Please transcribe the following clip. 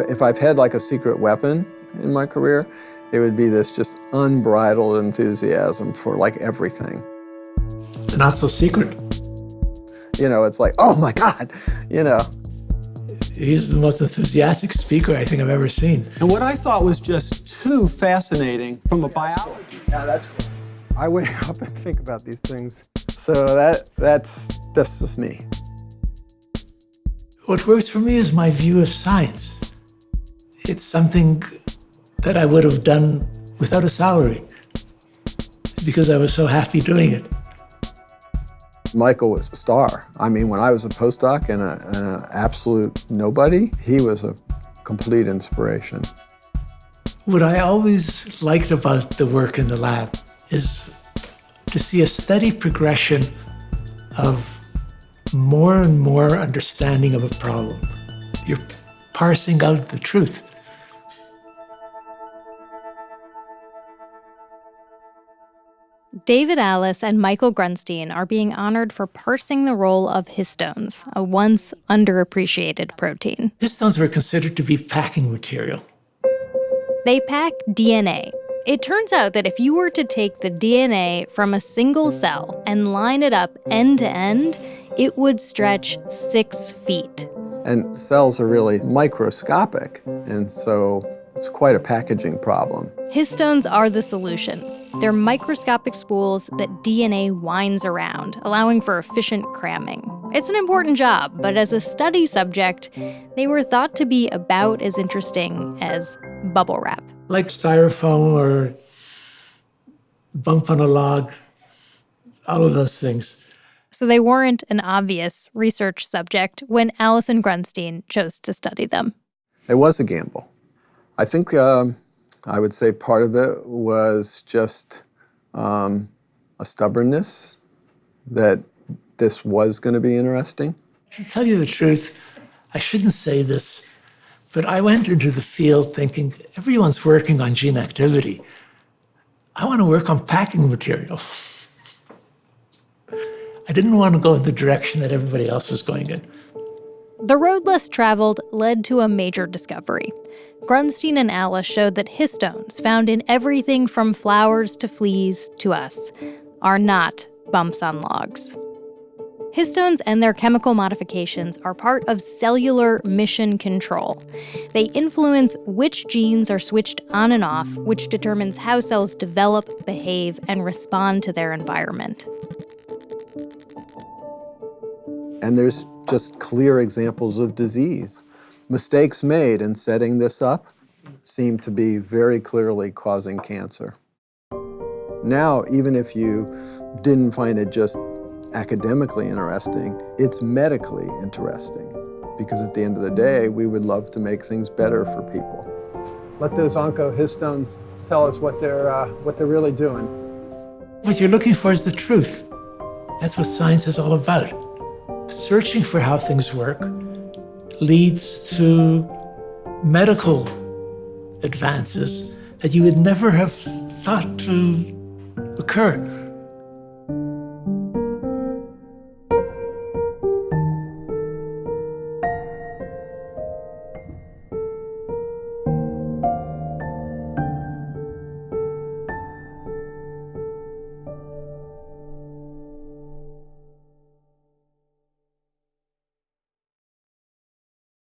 If I've had like a secret weapon in my career, it would be this just unbridled enthusiasm for like everything. It's not so secret. You know, it's like, oh my God, you know. He's the most enthusiastic speaker I think I've ever seen. And what I thought was just too fascinating from a biology. Yeah, that's cool. I wake up and think about these things. So that's just me. What works for me is my view of science. It's something that I would have done without a salary because I was so happy doing it. Michael was a star. I mean, when I was a postdoc and an absolute nobody, he was a complete inspiration. What I always liked about the work in the lab is to see a steady progression of more and more understanding of a problem. You're parsing out the truth. David Allis and Michael Grunstein are being honored for parsing the role of histones, a once underappreciated protein. Histones were considered to be packing material. They pack DNA. It turns out that if you were to take the DNA from a single cell and line it up end to end, it would stretch 6 feet. And cells are really microscopic, and so it's quite a packaging problem. Histones are the solution. They're microscopic spools that DNA winds around, allowing for efficient cramming. It's an important job, but as a study subject, they were thought to be about as interesting as bubble wrap. Like styrofoam or bump on a log, all of those things. So they weren't an obvious research subject when Allis and Grunstein chose to study them. It was a gamble. I think I would say part of it was just a stubbornness that this was going to be interesting. To tell you the truth, I shouldn't say this, but I went into the field thinking everyone's working on gene activity. I want to work on packing material. I didn't want to go in the direction that everybody else was going in. The road less traveled led to a major discovery. Grunstein and Allis showed that histones, found in everything from flowers to fleas to us, are not bumps on logs. Histones and their chemical modifications are part of cellular mission control. They influence which genes are switched on and off, which determines how cells develop, behave, and respond to their environment. And there's just clear examples of disease. Mistakes made in setting this up seem to be very clearly causing cancer. Now, even if you didn't find it just academically interesting, it's medically interesting. Because at the end of the day, we would love to make things better for people. Let those oncohistones tell us what they're really doing. What you're looking for is the truth. That's what science is all about. Searching for how things work leads to medical advances that you would never have thought to occur.